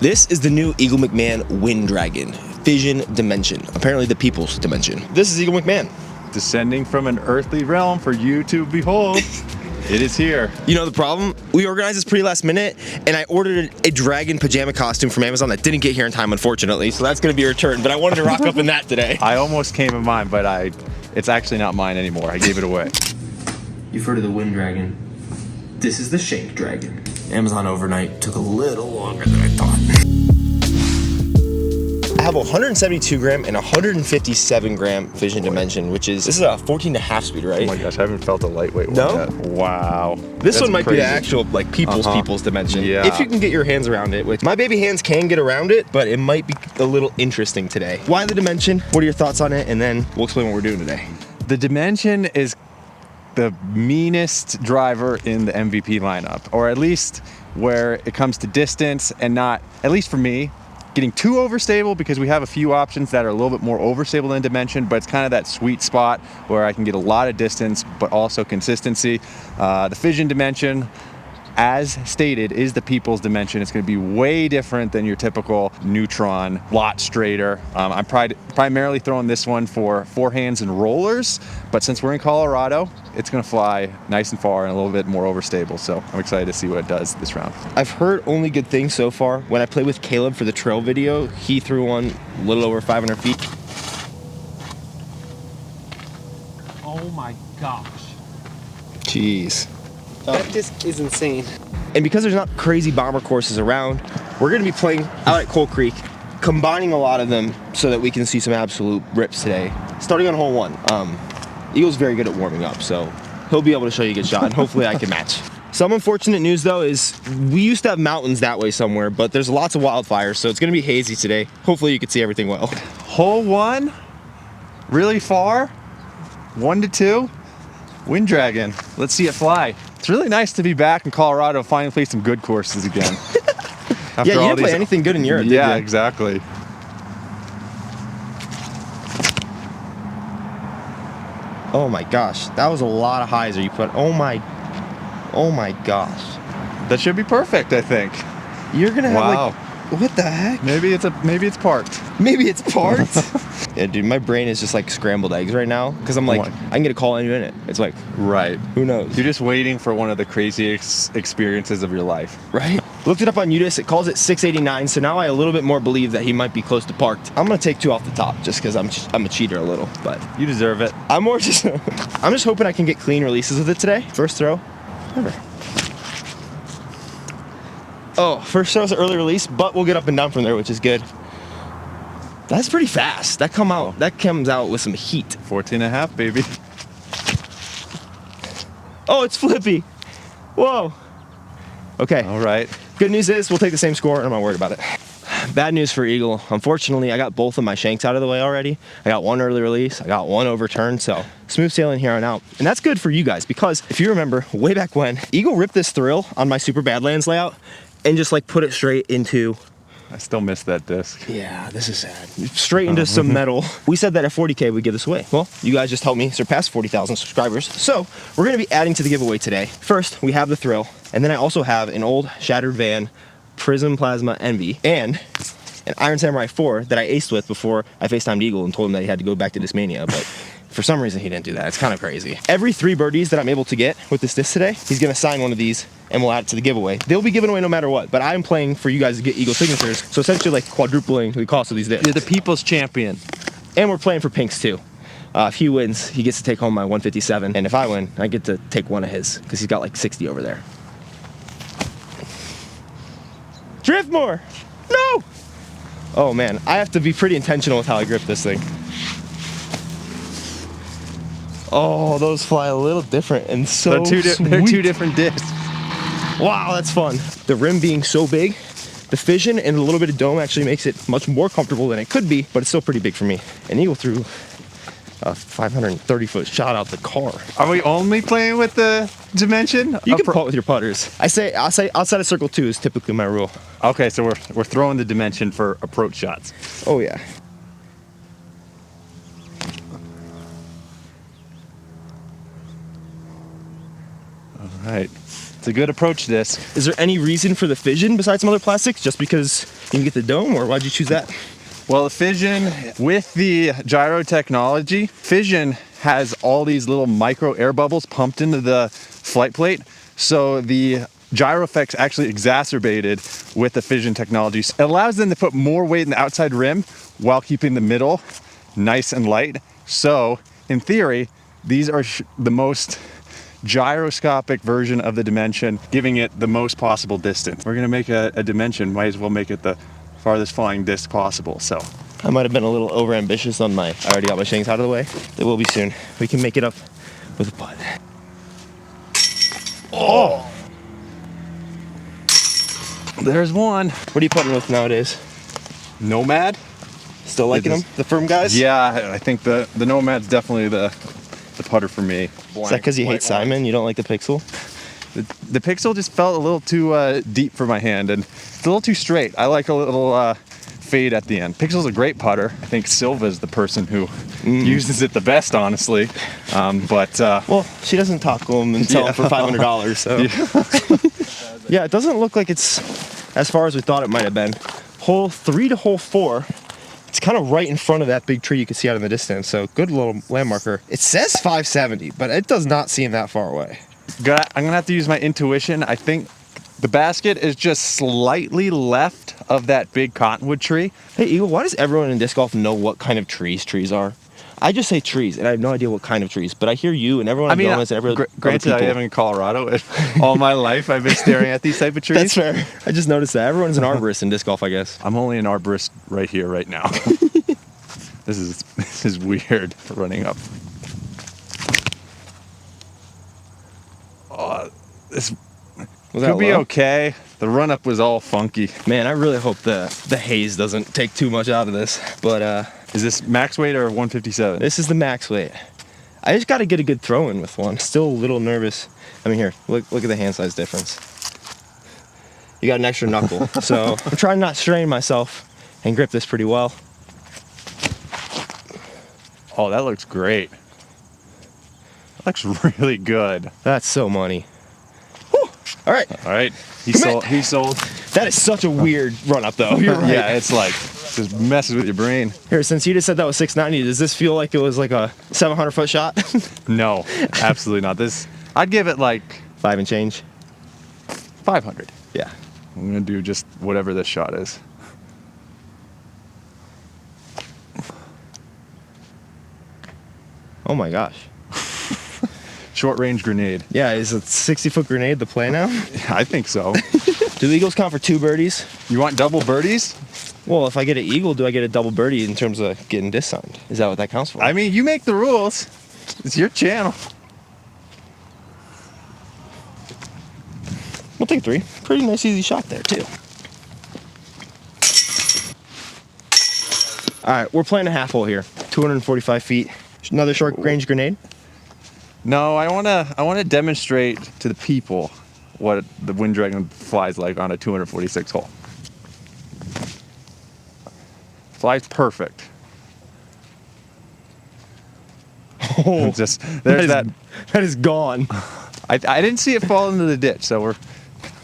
This is the new Eagle McMahon Wynn Dragon Fission Dimension, apparently the people's dimension. This is Eagle McMahon. Descending from an earthly realm for you to behold. It is here. You know the problem? We organized this pretty last minute, and I ordered a dragon pajama costume from Amazon that didn't get here in time, unfortunately, so that's going to be returned, but I wanted to rock up in that today. I almost came in mine, but it's actually not mine anymore. I gave it away. You've heard of the Wynn Dragon. This is the Shank Dragon. Amazon overnight took a little longer than I thought. I have a 172 gram and 157 gram Fission Dimension, this is a 14.5 speed, right? Oh my gosh, I haven't felt a lightweight one No? yet. Wow. This one might be the actual people's dimension. Yeah. If you can get your hands around it. Which my baby hands can get around it, but it might be a little interesting today. Why the Dimension? What are your thoughts on it? And then we'll explain what we're doing today. The Dimension is the meanest driver in the MVP lineup, or at least where it comes to distance and not, at least for me, getting too overstable, because we have a few options that are a little bit more overstable than Dimension, but it's kind of that sweet spot where I can get a lot of distance but also consistency. The Fission Dimension, as stated, is the people's dimension. It's going to be way different than your typical Neutron, lot straighter. I'm primarily throwing this one for forehands and rollers, but since we're in Colorado, it's going to fly nice and far and a little bit more overstable, so I'm excited to see what it does this round. I've heard only good things so far. When I played with Caleb for the trail video, he threw one a little over 500 feet. Oh my gosh. Jeez. That disc is insane. And because there's not crazy bomber courses around, we're going to be playing out at Coal Creek, combining a lot of them so that we can see some absolute rips today. Starting on hole 1, Eagle's very good at warming up, so he'll be able to show you a good shot, and hopefully I can match. Some unfortunate news, though, is we used to have mountains that way somewhere, but there's lots of wildfires, so it's going to be hazy today. Hopefully you can see everything well. Hole 1, really far, 1 to 2, Wynn Dragon. Let's see it fly. It's really nice to be back in Colorado, finally play some good courses again. Yeah, you didn't play anything good in Europe, did you? Yeah, exactly. Oh my gosh, that was a lot of highs that you put. Oh my gosh. That should be perfect, I think. You're gonna have Wow. what the heck? Maybe it's parked. Maybe it's parked. Yeah, dude, my brain is just like scrambled eggs right now because I'm like, I can get a call any minute. It's like, right. Who knows? You're just waiting for one of the craziest experiences of your life. Right? Looked it up on UDIS. It calls it 689. So now I a little bit more believe that he might be close to parked. I'm gonna take 2 off the top just because I'm a cheater a little, but You deserve it. I'm just hoping I can get clean releases with it today. First throw, ever. Oh, first throw's an early release, but we'll get up and down from there, which is good. That's pretty fast. That comes out with some heat. 14.5, baby. Oh, it's flippy. Whoa. Okay. All right. Good news is we'll take the same score and I'm not worried about it. Bad news for Eagle. Unfortunately, I got both of my shanks out of the way already. I got 1 early release. I got 1 overturn. So smooth sailing here on out. And that's good for you guys because if you remember way back when, Eagle ripped this thrill on my super badlands layout and just like put it straight into... I still miss that disc. Yeah, this is sad. Straight into some metal. We said that at 40K we'd give this away. Well, you guys just helped me surpass 40,000 subscribers. So we're gonna be adding to the giveaway today. First, we have the thrill. And then I also have an old shattered van Prism Plasma Envy and an Iron Samurai 4 that I aced with before I FaceTimed Eagle and told him that he had to go back to Discmania, but for some reason he didn't do that. It's kind of crazy. Every 3 birdies that I'm able to get with this disc today, he's gonna sign one of these and we'll add it to the giveaway. They'll be given away no matter what, but I'm playing for you guys to get Eagle signatures, so essentially like quadrupling the cost of these discs. You're the people's champion. And we're playing for pinks too. If he wins, he gets to take home my 157, and if I win, I get to take one of his, because he's got like 60 over there. Drift more! No! Oh man, I have to be pretty intentional with how I grip this thing. Oh, those fly a little different and so They're 2 different discs. Wow, that's fun. The rim being so big, the fission and a little bit of dome actually makes it much more comfortable than it could be, but it's still pretty big for me. And Eagle threw a 530-foot shot out the car. Are we only playing with the Dimension? You can putt with your putters. I'll say outside of circle 2 is typically my rule. Okay, so we're throwing the Dimension for approach shots. Oh yeah. All right. It's a good approach disc. Is there any reason for the Fission besides some other plastics? Just because you can get the dome, or why'd you choose that? Well, the Fission, with the gyro technology, Fission has all these little micro air bubbles pumped into the flight plate. So the gyro effect's actually exacerbated with the Fission technology. It allows them to put more weight in the outside rim while keeping the middle nice and light. So in theory, these are the most gyroscopic version of the Dimension, giving it the most possible distance. We're gonna make a Dimension, might as well make it the farthest flying disc possible. So I might have been a little over ambitious on I already got my shanks out of the way. They will be soon. We can make it up with a putt. Oh! there's one. What are you putting with nowadays? Nomad? Still liking them? The firm guys? Yeah, I think the Nomad's definitely the putter for me. Is that because you hate Simon? You don't like the Pixel? The Pixel just felt a little too deep for my hand, and it's a little too straight. I like a little fade at the end. Pixel's a great putter. I think Silva's the person who uses it the best, honestly. Well, she doesn't talk to him and sell them for $500, so. Yeah, it doesn't look like it's as far as we thought it might have been. Hole 3 to hole 4. It's kind of right in front of that big tree you can see out in the distance, so good little landmarker. It says 570, but it does not seem that far away. I'm gonna have to use my intuition. I think the basket is just slightly left of that big cottonwood tree. Hey Eagle, why does everyone in disc golf know what kind of trees are? I just say trees, and I have no idea what kind of trees, but I hear you and everyone and everyone. Granted, I live in Colorado, and all my life I've been staring at these type of trees. That's fair. I just noticed that. Everyone's an arborist in disc golf, I guess. I'm only an arborist right here, right now. This is weird running up. Oh, this could be okay. The run up was all funky. Man, I really hope the haze doesn't take too much out of this. But is this max weight or 157? This is the max weight. I just got to get a good throw in with one. Still a little nervous. I mean, here, look at the hand size difference. You got an extra knuckle. So I'm trying not to strain myself and grip this pretty well. Oh, that looks great. That looks really good. That's so money. Whew. All right. All right. He sold. That is such a weird run up, though. You're right. Yeah, it's like just messes with your brain. Here, since you just said that was 690, does this feel like it was like a 700-foot shot? No, absolutely not. I'd give it like 5 and change. 500. Yeah. I'm gonna do just whatever this shot is. Oh my gosh. Short range grenade. Yeah, is a 60-foot grenade the play now? I think so. Do Eagles count for 2 birdies? You want double birdies? Well, if I get an eagle, do I get a double birdie in terms of getting disc signed? Is that what that counts for? I mean, you make the rules. It's your channel. We'll take 3. Pretty nice, easy shot there, too. All right, we're playing a half hole here. 245 feet. Another short range grenade. No, I wanna demonstrate to the people what the Wynn Dragon flies like on a 246 hole. Flies perfect. Oh, just there's that. That is gone. I didn't see it fall into the ditch, so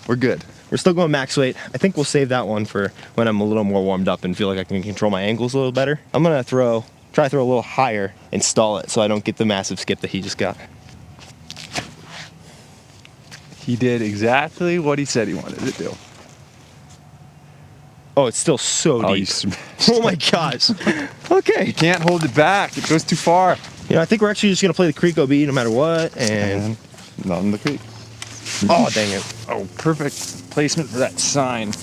we're good. We're still going max weight. I think we'll save that one for when I'm a little more warmed up and feel like I can control my angles a little better. I'm gonna try to throw a little higher and stall it so I don't get the massive skip that he just got. He did exactly what he said he wanted to do. Oh, it's still so deep. Oh my gosh. Okay. You can't hold it back. It goes too far. You know, I think we're actually just gonna play the creek OB no matter what, and not in the creek. Oh, dang it. Oh, perfect placement for that sign.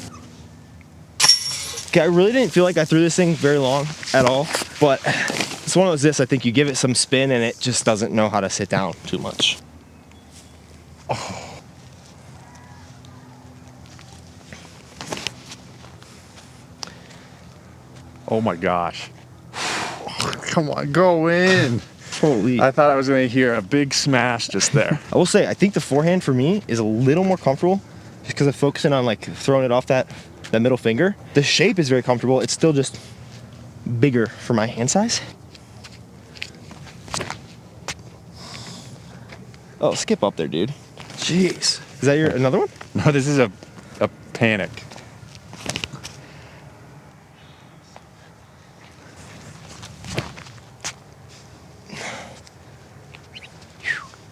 Okay, I really didn't feel like I threw this thing very long at all, but it's one of those I think you give it some spin and it just doesn't know how to sit down too much. Oh. Oh my gosh. Come on, go in. Holy. I thought I was going to hear a big smash just there. I will say, I think the forehand for me is a little more comfortable just because I'm focusing on like throwing it off that middle finger. The shape is very comfortable. It's still just bigger for my hand size. Oh, skip up there, dude. Jeez. Is that your another one? No, this is a panic.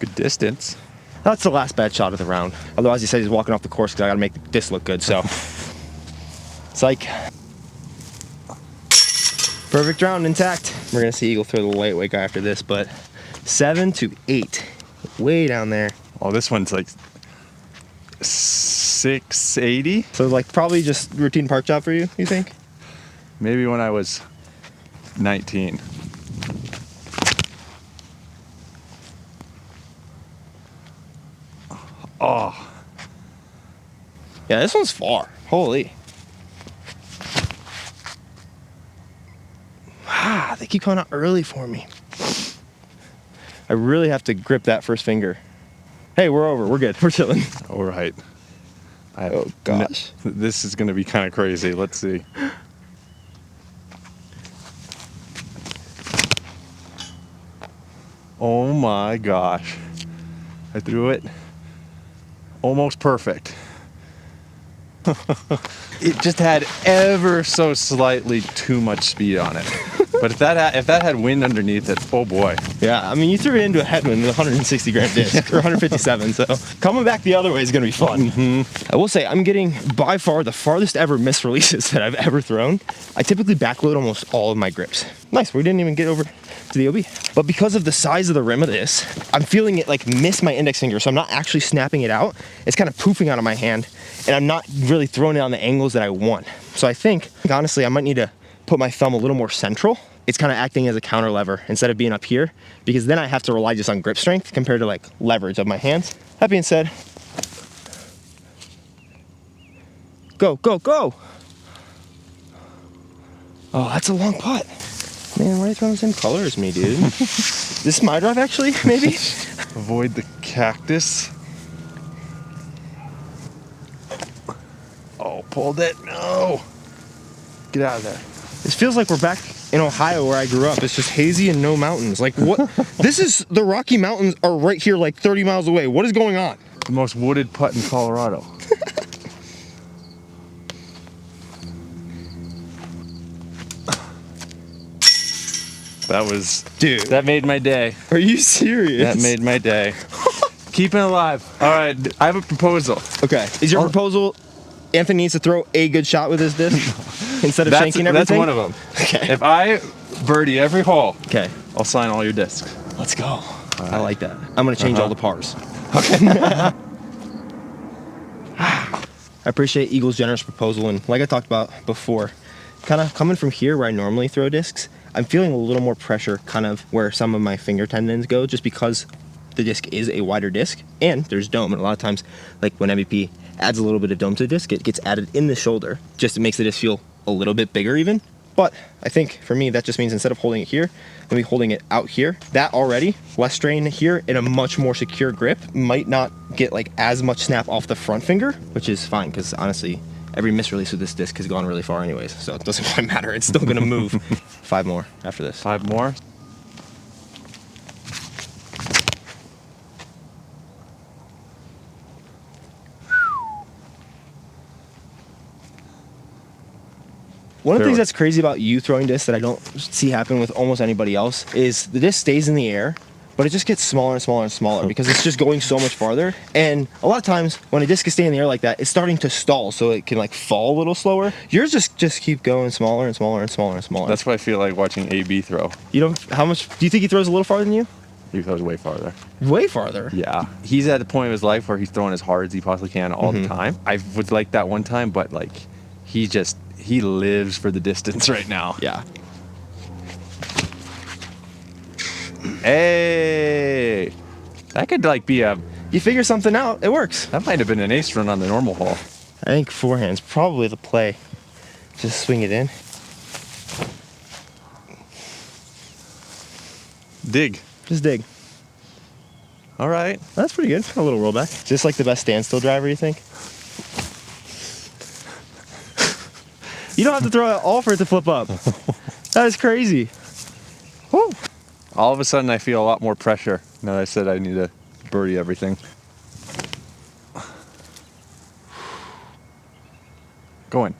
Good distance. That's the last bad shot of the round. Otherwise, he said he's walking off the course because I got to make this look good. So, psych. Perfect round, intact. We're gonna see Eagle throw the lightweight guy after this, but 7 to 8, way down there. Oh, this one's like 680. So like probably just routine park job for you, you think? Maybe when I was 19. Oh. Yeah, this one's far. Holy. Ah, they keep coming out early for me. I really have to grip that first finger. Hey, we're over. We're good. We're chilling. All right. Oh, gosh. This is going to be kind of crazy. Let's see. Oh my gosh. I threw it almost perfect. It just had ever so slightly too much speed on it. But if that had wind underneath it, oh boy. Yeah, I mean, you threw it into a headwind with a 160 gram disc, or 157, so coming back the other way is going to be fun. I will say, I'm getting by far the farthest ever miss releases that I've ever thrown. I typically backload almost all of my grips. Nice, we didn't even get over to the OB. But because of the size of the rim of this, I'm feeling it like miss my index finger, so I'm not actually snapping it out. It's kind of poofing out of my hand, and I'm not really throwing it on the angles that I want. So I think, honestly, I might need to put my thumb a little more central. It's kind of acting as a counter lever instead of being up here, because then I have to rely just on grip strength compared to like leverage of my hands. That being said, go, go, go. Oh, that's a long putt. Man, why are you throwing the same color as me, dude? This is my drive actually, maybe? Avoid the cactus. Oh, pulled it. No. Get out of there. This feels like we're back in Ohio where I grew up. It's just hazy and no mountains. Like what? This is, the Rocky Mountains are right here like 30 miles away. What is going on? The most wooded putt in Colorado. That was, dude, that made my day. Are you serious? That made my day. Keeping it alive. All right, I have a proposal. Okay. Is your proposal Anthony needs to throw a good shot with his disc instead of shanking everything? That's one of them. Okay. If I birdie every hole, okay, I'll sign all your discs. Let's go. Right. I like that. I'm gonna change all the pars. Okay. I appreciate Eagle's generous proposal, and like I talked about before, kind of coming from here where I normally throw discs, I'm feeling a little more pressure kind of where some of my finger tendons go, just because the disc is a wider disc and there's dome, and a lot of times, like when MVP adds a little bit of dome to the disc, it gets added in the shoulder, just it makes the disc feel a little bit bigger even. But I think for me that just means instead of holding it here, I'll be holding it out here. That already, less strain here in a much more secure grip, might not get like as much snap off the front finger, which is fine because honestly every misrelease with this disc has gone really far anyways, so it doesn't really matter, it's still gonna move. 5 more after this. 5 more? One of the things that's crazy about you throwing discs that I don't see happen with almost anybody else is the disc stays in the air, but it just gets smaller and smaller and smaller because it's just going so much farther. And a lot of times when a disc is staying in the air like that, it's starting to stall, so it can like fall a little slower. Yours just keep going smaller and smaller and smaller and smaller. That's what I feel like watching AB throw. You don't, how much, do you think he throws a little farther than you? He throws way farther. Way farther? Yeah. He's at the point of his life where he's throwing as hard as he possibly can all the time. I was like that one time, but like he lives for the distance right now. Yeah. Hey, that could like be a... You figure something out, it works. That might have been an ace run on the normal hole. I think forehand's probably the play. Just swing it in. Dig. Just dig. All right. That's pretty good. A little rollback. Just like the best standstill driver, you think? You don't have to throw it all for it to flip up. That is crazy. Woo. All of a sudden, I feel a lot more pressure now that I said I need to birdie everything. Go in.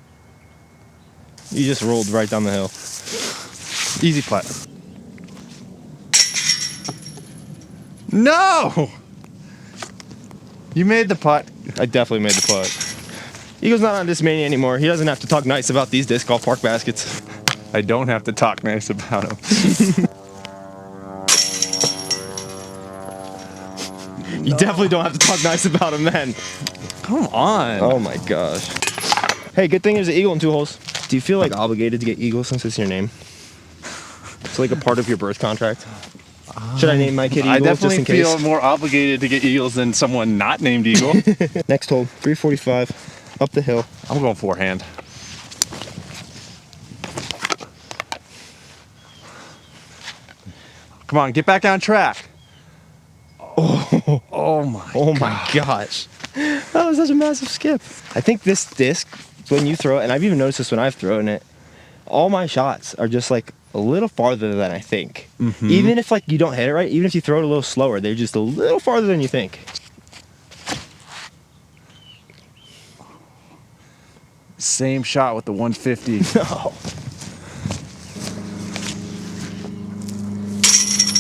You just rolled right down the hill. Easy putt. No! You made the putt. I definitely made the putt. Eagle's not on Discmania anymore. He doesn't have to talk nice about these disc golf park baskets. I don't have to talk nice about him. You definitely don't have to talk nice about him then. Come on. Oh my gosh. Hey, good thing there's an eagle in 2 holes. Do you feel like obligated to get eagle since it's your name? It's like a part of your birth contract. Should I name my kid Eagle I definitely just in case? feel more obligated to get eagles than someone not named Eagle. Next hole, 345, up the hill. I'm going forehand. Come on, get back on track. Oh my gosh. That was such a massive skip. I think this disc, when you throw it, and I've even noticed this when I've thrown it, all my shots are just like a little farther than I think. Even if like you don't hit it right, even if you throw it a little slower, they're just a little farther than you think. Same shot with the 150. No.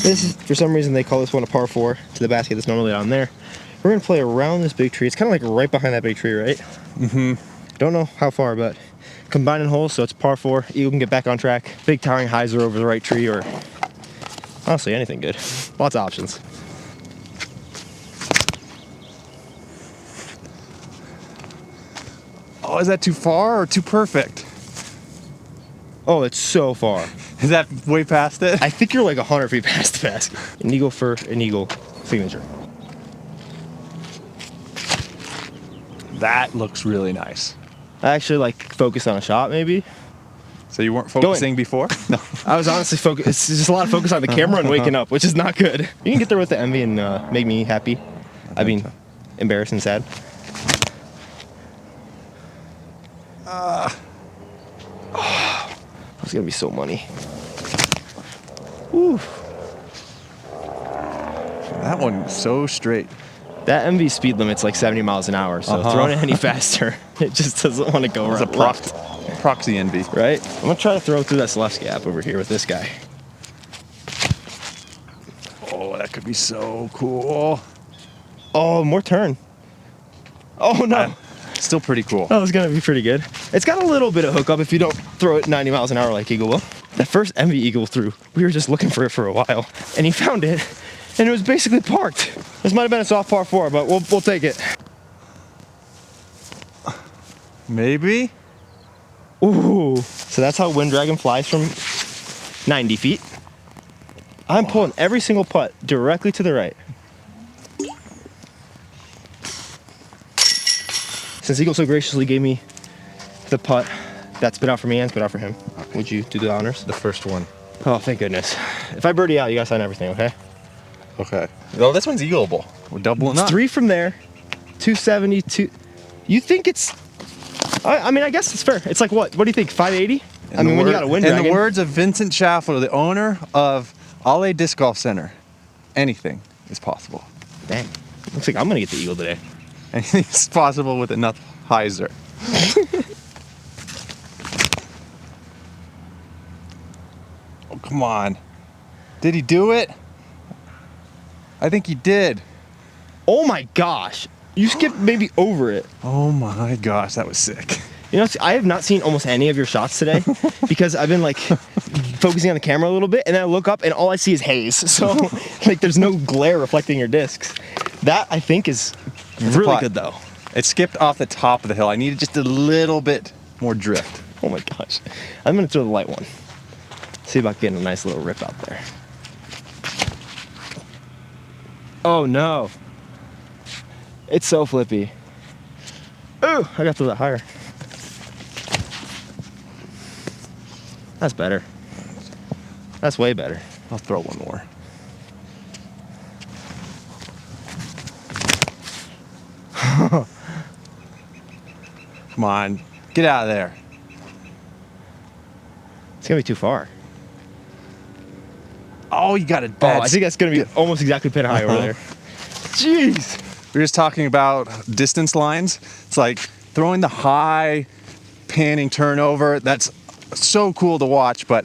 This is, for some reason, they call this one a par 4 to the basket that's normally on there. We're gonna play around this big tree. It's kind of like right behind that big tree, right? Don't know how far, but combining holes, so it's par 4. Eagle can get back on track. Big towering hyzer over the right tree, or honestly anything good. Lots of options. Oh, is that too far or too perfect? Oh, it's so far. Is that way past it? I think you're like 100 feet past the basket. An eagle for an eagle signature. That looks really nice. I actually like focus on a shot, maybe. So you weren't focusing before? No. I was honestly focused. It's just a lot of focus on the camera and waking up, which is not good. You can get there with the envy and make me happy. I mean, embarrassed and sad. It's gonna be so money. Woo. That one's so straight. That MV speed limit's like 70 miles an hour, so throwing it any faster, it just doesn't want to go right. It's a proxy envy. Right? I'm gonna try to throw through this left gap over here with this guy. Oh, that could be so cool. Oh, more turn. Oh no. Still pretty cool. That was gonna be pretty good. It's got a little bit of hookup if you don't throw it 90 miles an hour like Eagle will. That first MV Eagle threw, we were just looking for it for a while, and he found it, and it was basically parked. This might have been a soft par 4, but we'll take it. Maybe? Ooh. So that's how Wynn Dragon flies from 90 feet. I'm pulling every single putt directly to the right. Since Eagle so graciously gave me the putt that spit out for me and spit out for him, would you do the honors? The first one. Oh, thank goodness. If I birdie out, you gotta sign everything, okay? Okay. Well, this one's eagleable. We're doubling up. 3 from there, 272. You think it's... I mean, I guess it's fair. It's like what? What do you think, 580? I mean, when you got a Wynn Dragon. In the words of Vincent Schaffler, the owner of Ale Disc Golf Center, anything is possible. Dang. Looks like I'm gonna get the Eagle today. Anything's possible with enough hyzer. Oh, come on. Did he do it? I think he did. Oh my gosh. You skipped maybe over it. Oh my gosh, that was sick. You know, I have not seen almost any of your shots today because I've been like focusing on the camera a little bit, and then I look up and all I see is haze. So like there's no glare reflecting your discs. That I think is really good though. It skipped off the top of the hill. I needed just a little bit more drift. Oh my gosh. I'm gonna throw the light one. See about getting a nice little rip out there. Oh no. It's so flippy. Ooh, I got to throw that higher. That's better. That's way better. I'll throw one more. Come on, get out of there. It's gonna be too far. Oh, you got it bad. Oh, I think that's gonna be almost exactly pin high over there. Jeez. We were just talking about distance lines. It's like throwing the high panning turnover. That's so cool to watch, but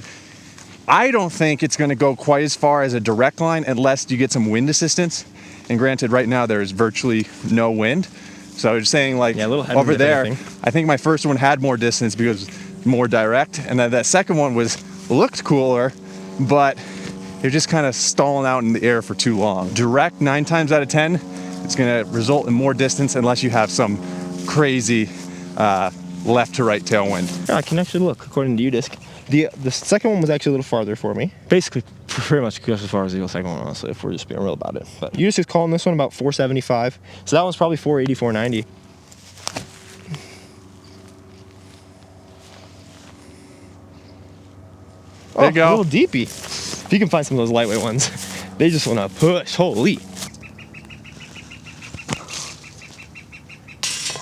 I don't think it's going to go quite as far as a direct line unless you get some wind assistance. And granted, right now there's virtually no wind. So I was saying, like, Yeah, a little headwind over if there, anything. I think my first one had more distance because more direct, and then that second one looked cooler, but you're just kind of stalling out in the air for too long. Direct, 9 times out of 10, it's going to result in more distance unless you have some crazy left to right tailwind. Yeah, I can actually look according to UDisc. The second one was actually a little farther for me. Basically, pretty much just as far as the second one, honestly, if we're just being real about it. But UDisc is calling this one about 475. So that one's probably 480, 490. There you go. A little deepy. If you can find some of those lightweight ones, they just want to push. Holy.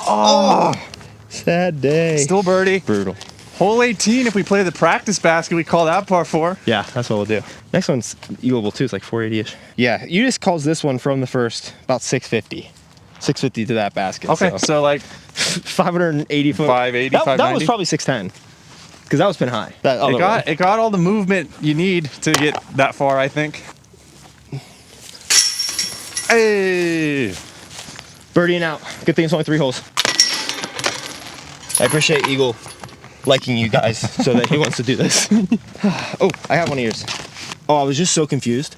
Oh, Sad day. still birdie. Brutal. Hole 18, if we play the practice basket, we call that par 4. Yeah, that's what we'll do. Next one's eagleable too. It's like 480-ish. Yeah, UDisc calls this one from the first about 650. 650 to that basket. Okay, so like 580 foot. 580, That was 590? probably 610. Because that was pin high. That other one. it got all the movement you need to get that far, I think. Hey! Birdieing out. Good thing it's only 3 holes. I appreciate Eagle liking you guys so that he wants to do this. Oh, I have one of yours. Oh, I was just so confused.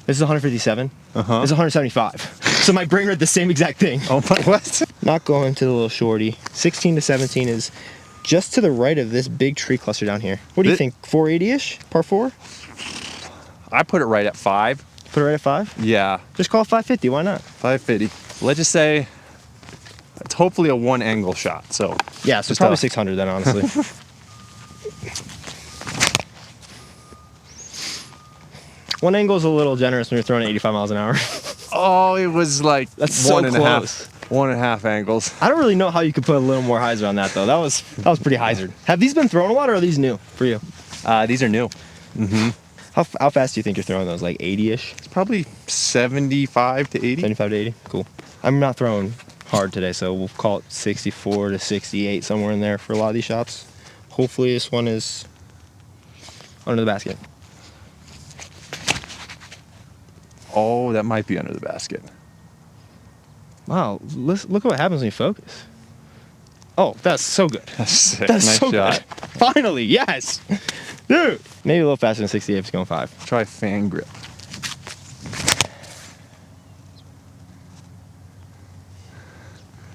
This is 157. This is 175. So my brain read the same exact thing. Oh my, what? Not going to the little shorty. 16 to 17 is just to the right of this big tree cluster down here. What do you think? 480-ish? Par 4? I put it right at 5. Put it right at 5? Yeah, Just call it 550. Why not? 550. Let's just say it's hopefully a 1 angle shot. So Yeah, so it's Just probably a- 600 then, honestly. One angle is a little generous when you're throwing at 85 miles an hour. oh, it was like That's so 1.5 1.5 angles. I don't really know how you could put a little more hyzer on that though. That was pretty hyzer. Have these been thrown a lot or are these new for you? These are new. How fast do you think you're throwing those? Like 80-ish? It's probably 75 to 80. 75 to 80? Cool. I'm not throwing hard today, so we'll call it 64 to 68, somewhere in there for a lot of these shots. Hopefully this one is under the basket. Oh, that might be under the basket. Wow, look what happens when you focus. Oh, that's so good. That's sick. That's Nice so shot. good. Finally, yes. Dude. Maybe a little faster than 68 if it's going 5. Try fan grip.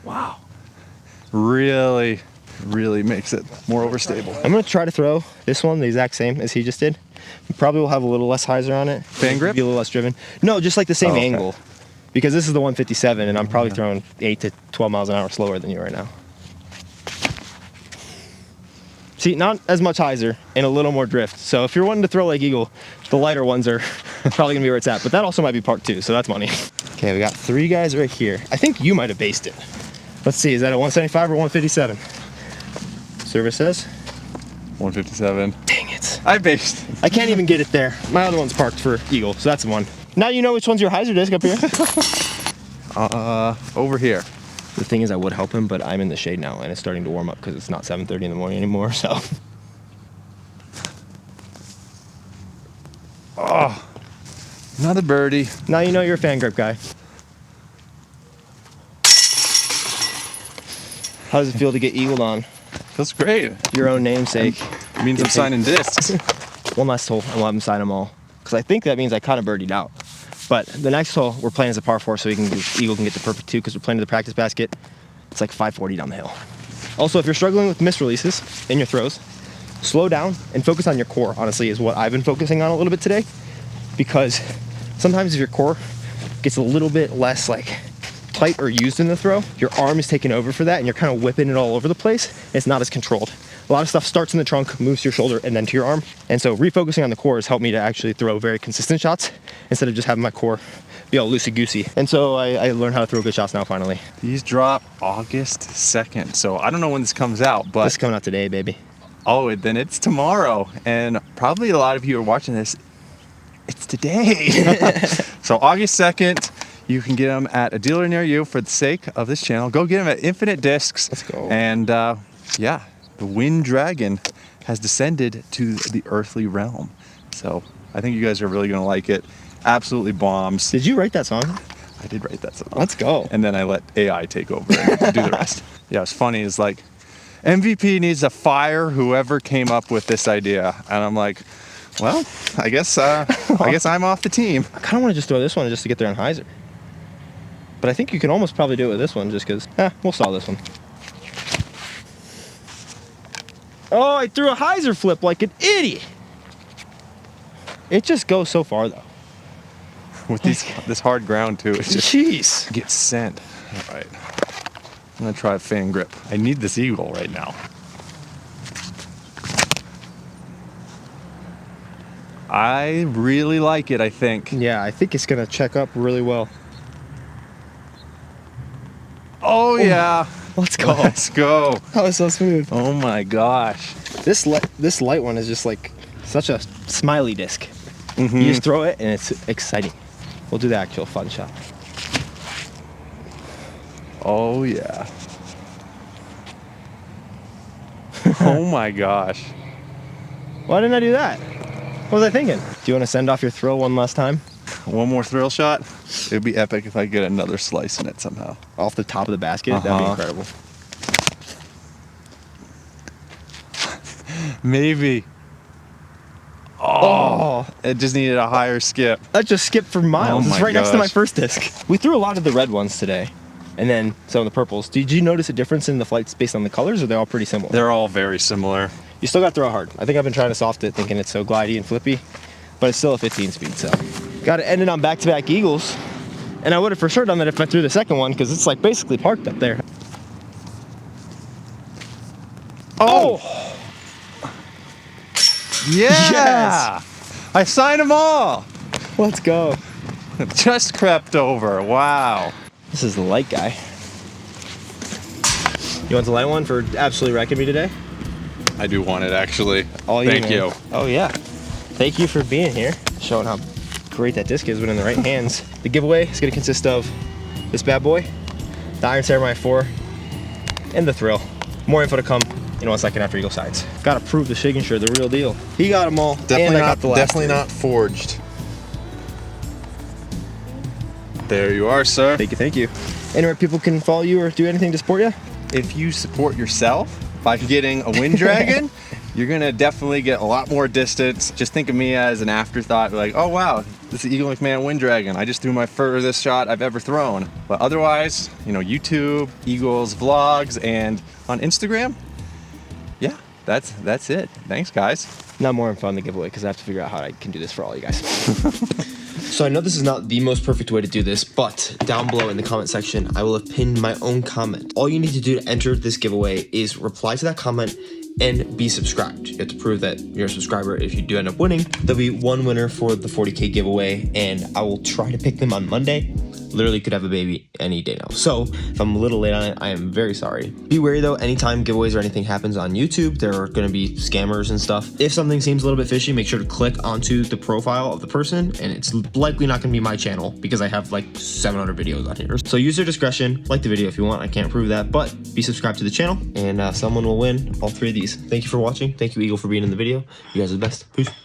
Wow. Really makes it more overstable. I'm going to try to throw this one the exact same as he just did. Probably will have a little less hyzer on it. Fan grip? Be a little less driven. No, just like the same Oh, okay. angle. Because this is the 157 and I'm probably throwing 8 to 12 miles an hour slower than you right now. See, not as much hyzer and a little more drift. So if you're wanting to throw like Eagle, the lighter ones are probably going to be where it's at. But that also might be part 2, so that's money. Okay, we got 3 guys right here. I think you might have based it. Let's see, is that a 175 or 157? Service says. 157. Dang it. I based. I can't even get it there. My other one's parked for Eagle, so that's one. Now you know which one's your hyzer disc up here. Over here. The thing is, I would help him, but I'm in the shade now, and it's starting to warm up because it's not 7:30 in the morning anymore, so. Oh, another birdie. Now you know you're a fan grip guy. How does it feel to get eagled on? Feels great. Your own namesake. It means I'm signing discs. One last hole, and we'll have him sign them all. Because I think that means I kind of birdied out. But the next hole, we're playing as a par 4, so Eagle can get the perfect 2, because we're playing to the practice basket. It's like 540 down the hill. Also, if you're struggling with misreleases in your throws, slow down and focus on your core, honestly, is what I've been focusing on a little bit today. Because sometimes if your core gets a little bit less like tight or used in the throw, your arm is taking over for that and you're kind of whipping it all over the place. It's not as controlled. A lot of stuff starts in the trunk, moves to your shoulder, and then to your arm. And so refocusing on the core has helped me to actually throw very consistent shots instead of just having my core be all loosey-goosey. And so I learned how to throw good shots now, finally. These drop August 2nd, so I don't know when this comes out, but This is coming out today, baby. oh, then it's tomorrow, and probably a lot of you are watching this. It's today. So August 2nd, you can get them at a dealer near you for the sake of this channel. Go get them at Infinite Discs. Let's go. And yeah, the Wynn Dragon has descended to the earthly realm. So I think you guys are really gonna like it. Absolutely bombs. Did you write that song? I did write that song. Let's go. And then I let AI take over and do the rest. Yeah, it's funny. It's like MVP needs to fire whoever came up with this idea, and I'm like, well, I guess I'm off the team. I kind of want to just throw this one just to get there on hyzer. But I think you can almost probably do it with this one just because, we'll saw this one. Oh, I threw a hyzer flip like an idiot. It just goes so far though. With this hard ground too, it just Jeez. gets sent. All right, I'm gonna try a fan grip. I need this eagle right now. I really like it, I think. Yeah, I think it's going to check up really well. Oh yeah. Let's go. Let's go. That was so smooth. Oh my gosh. This light one is just like such a smiley disc. Mm-hmm. You just throw it and it's exciting. We'll do the actual fun shot. Oh yeah. Oh my gosh. Why didn't I do that? What was I thinking? Do you want to send off your throw one last time? One more thrill shot. It would be epic if I get another slice in it somehow. Off the top of the basket? That'd be incredible. Maybe. Oh, it just needed a higher skip. That just skipped for miles. Oh It's my right next to my gosh. first disc. We threw a lot of the red ones today, and then some of the purples. Did you notice a difference in the flights based on the colors, or are they all pretty similar? They're all very similar. You still got to throw hard. I think I've been trying to soft it, thinking it's so glidey and flippy, but it's still a 15 speed, so. Got to end it on back-to-back eagles, and I would have for sure done that if I threw the second one, because it's like basically parked up there. Oh! Yeah! Yes! I signed them all! Let's go. Just crept over. Wow. This is the light guy. You want the light one for absolutely wrecking me today? I do want it, actually. All Thank man. you. Oh yeah. Thank you for being here, showing how great that disc is when in the right hands. The giveaway is going to consist of this bad boy, the Iron Samurai 4, and the thrill. More info to come in 1 second after Eagle Sides. Got to prove the Shiggensure the real deal. He got them all. Definitely and I not. got the last Definitely two. not forged. There you are, sir. Thank you. Anywhere people can follow you or do anything to support you? If you support yourself by getting a Wynn Dragon, you're gonna definitely get a lot more distance. Just think of me as an afterthought, like, oh wow, this is Eagle McMahon Wynn Dragon. I just threw my furthest shot I've ever thrown. But otherwise, you know, YouTube, Eagles vlogs, and on Instagram, yeah, that's it. Thanks, guys. Not more info on the giveaway because I have to figure out how I can do this for all you guys. So I know this is not the most perfect way to do this, but down below in the comment section, I will have pinned my own comment. All you need to do to enter this giveaway is reply to that comment and be subscribed. You have to prove that you're a subscriber. If you do end up winning, there'll be one winner for the 40K giveaway, and I will try to pick them on Monday. Literally could have a baby any day now. So if I'm a little late on it, I am very sorry. Be wary though, anytime giveaways or anything happens on YouTube, there are gonna be scammers and stuff. If something seems a little bit fishy, make sure to click onto the profile of the person, and it's likely not gonna be my channel because I have like 700 videos on here. So use your discretion, like the video if you want, I can't prove that, but be subscribed to the channel and someone will win all 3 of these. Thank you for watching. Thank you, Eagle, for being in the video. You guys are the best. Peace.